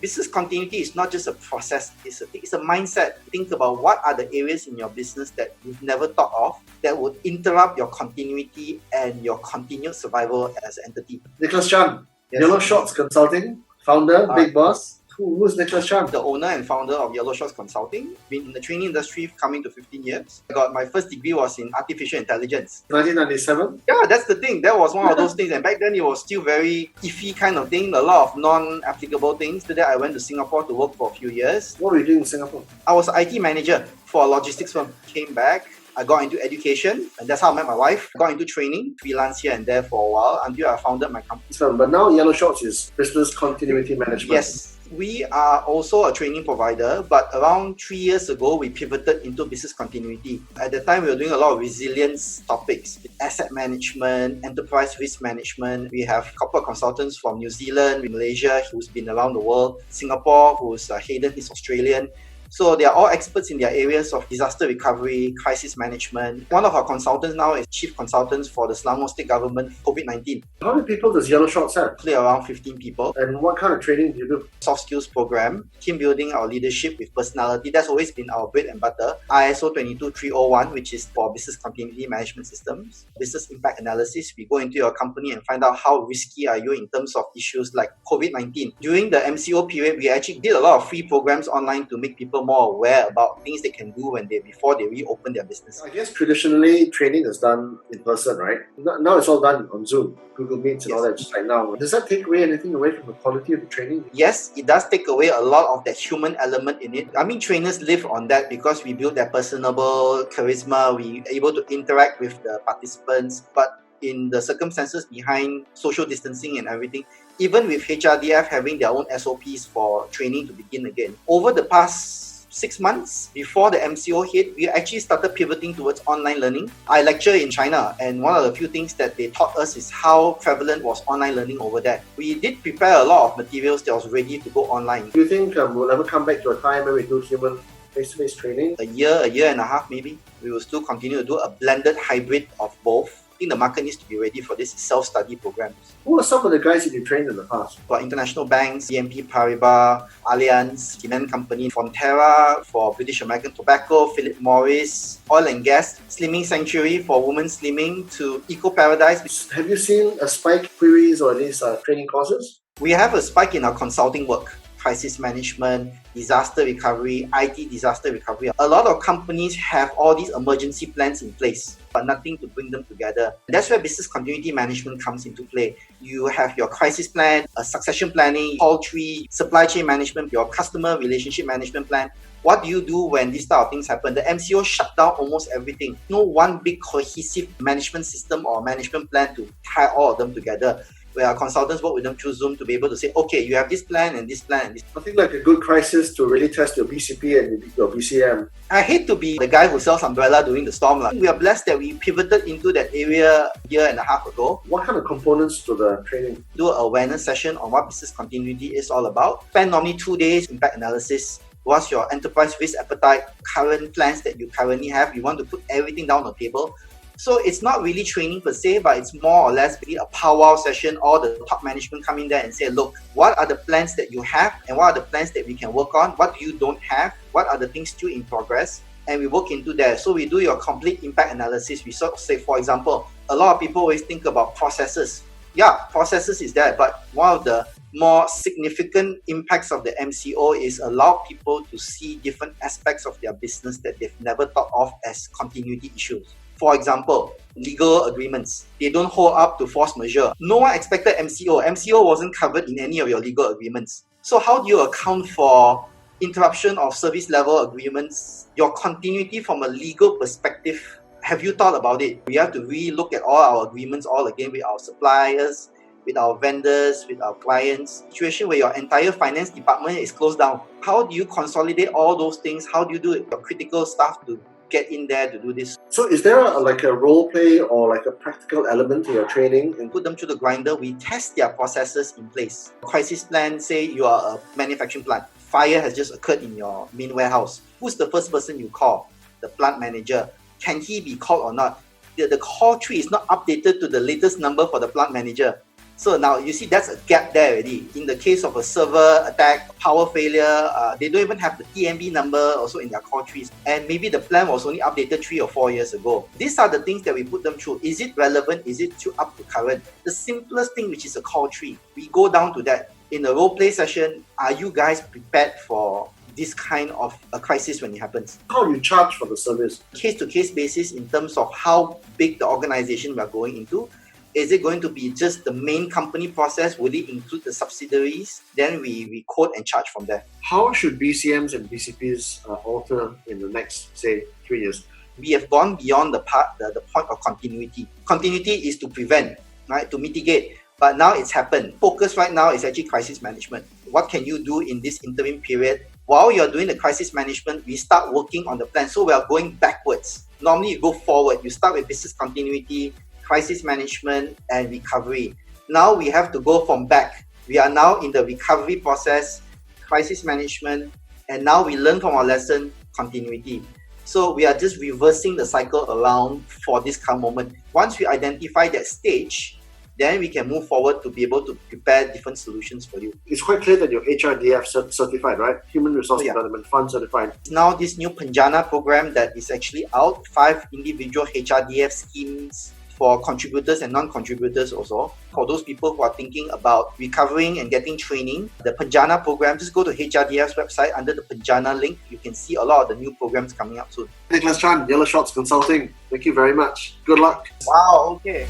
business continuity is not just a process, it's a mindset. Think about what are the areas in your business that you've never thought of that would interrupt your continuity and your continued survival as an entity. Nicholas Chan, Yes. Yellowshorts Consulting, founder, big boss. Who's Nicholas Chan? The owner and founder of Yellowshorts Consulting. Been in the training industry coming to 15 years. I got my first degree was in artificial intelligence. 1997? Yeah, that's the thing. That was one of those things. And back then it was still very iffy kind of thing. A lot of non-applicable things. After that, I went to Singapore to work for a few years. What were you doing in Singapore? I was an IT manager for a logistics firm. Came back. I got into education, and that's how I met my wife. Got into training, freelance here and there for a while until I founded my company. But now Yellowshorts is business continuity management. Yes. We are also a training provider, but around 3 years ago, we pivoted into business continuity. At the time, we were doing a lot of resilience topics, asset management, enterprise risk management. We have a couple of consultants from New Zealand, Malaysia, who's been around the world, Singapore, who's Hayden, he's Australian. So they are all experts in their areas of disaster recovery, crisis management. One of our consultants now is chief consultants for the Selangor State Government COVID-19. How many people does Yellowshorts have? Roughly around 15 people. And what kind of training do you do? Soft skills program, team building, our leadership with personality. That's always been our bread and butter. ISO 22301, which is for business continuity management systems. Business impact analysis. We go into your company and find out how risky are you in terms of issues like COVID-19. During the MCO period, we actually did a lot of free programs online to make people more aware about things they can do before they reopen their business. I guess traditionally training is done in person, right? Now it's all done on Zoom, Google Meets and all that just like now. Does that take anything away from the quality of the training? Yes, it does take away a lot of that human element in it. I mean, trainers live on that because we build that personable charisma, we are able to interact with the participants, but in the circumstances behind social distancing and everything, even with HRDF having their own SOPs for training to begin again. Over the past 6 months before the MCO hit, we actually started pivoting towards online learning. I lecture in China, and one of the few things that they taught us is how prevalent was online learning over there. We did prepare a lot of materials that was ready to go online. Do you think we'll ever come back to a time where we do human face-to-face training? A year and a half maybe. We will still continue to do a blended hybrid of both. I think the market needs to be ready for this self-study programs. Who are some of the guys that you trained in the past? For international banks, BNP Paribas, Allianz, cement company, Fonterra, for British American Tobacco, Philip Morris, oil and gas, Slimming Sanctuary for women slimming, to Eco Paradise. Have you seen a spike queries or these training courses? We have a spike in our consulting work. Crisis management, disaster recovery, IT disaster recovery. A lot of companies have all these emergency plans in place, but nothing to bring them together. That's where business continuity management comes into play. You have your crisis plan, a succession planning, call tree, supply chain management, your customer relationship management plan. What do you do when these type of things happen? The MCO shut down almost everything. No one big cohesive management system or management plan to tie all of them together, where our consultants work with them through Zoom to be able to say, okay, you have this plan and this plan and this. I think like a good crisis to really test your BCP and your BCM. I hate to be the guy who sells umbrella during the storm. We are blessed that we pivoted into that area a year and a half ago. What kind of components to the training? Do an awareness session on what business continuity is all about. Spend normally 2 days impact analysis. What's your enterprise risk appetite, current plans that you currently have. You want to put everything down on the table. So it's not really training per se, but it's more or less really a powwow session. All the top management come in there and say, look, what are the plans that you have and what are the plans that we can work on? What do you don't have? What are the things still in progress? And we work into that. So we do your complete impact analysis. We sort of say, for example, a lot of people always think about processes. Yeah, processes is there, but one of the more significant impacts of the MCO is allow people to see different aspects of their business that they've never thought of as continuity issues. For example, legal agreements. They don't hold up to force majeure. No one expected MCO. MCO wasn't covered in any of your legal agreements. So how do you account for interruption of service level agreements, your continuity from a legal perspective? Have you thought about it? We have to re-look at all our agreements all again with our suppliers, with our vendors, with our clients. Situation where your entire finance department is closed down. How do you consolidate all those things? How do you do your critical staff to get in there to do this? So is there a role play or like a practical element to your training? And put them through the grinder. We test their processes in place. Crisis plan, say you are a manufacturing plant. Fire has just occurred in your main warehouse. Who's the first person you call? The plant manager. Can he be called or not? The call tree is not updated to the latest number for the plant manager. So now you see that's a gap there already. In the case of a server attack, power failure, they don't even have the TMB number also in their call trees. And maybe the plan was only updated 3 or 4 years ago. These are the things that we put them through. Is it relevant? Is it up to current? The simplest thing, which is a call tree, we go down to that. In a role play session, are you guys prepared for this kind of a crisis when it happens? How do you charge for the service? Case-to-case basis in terms of how big the organization we are going into. Is it going to be just the main company process? Will it include the subsidiaries? Then we quote and charge from there. How should BCMs and BCPs alter in the next, say, 3 years? We have gone beyond the point of continuity. Continuity is to prevent, right? To mitigate. But now it's happened. Focus right now is actually crisis management. What can you do in this interim period? While you're doing the crisis management, we start working on the plan. So we are going backwards. Normally you go forward. You start with business continuity, crisis management, and recovery. Now we have to go from back. We are now in the recovery process, crisis management, and now we learn from our lesson, continuity. So we are just reversing the cycle around for this current moment. Once we identify that stage, then we can move forward to be able to prepare different solutions for you. It's quite clear that you're HRDF certified, right? Human Resource Development Fund certified. Now this new Penjana program that is actually out, 5 individual HRDF schemes for contributors and non-contributors also. For those people who are thinking about recovering and getting training, the Penjana program, just go to HRDF's website under the Penjana link. You can see a lot of the new programs coming up soon. Nicholas Chan, Yellowshorts Consulting. Thank you very much. Good luck. Wow, okay.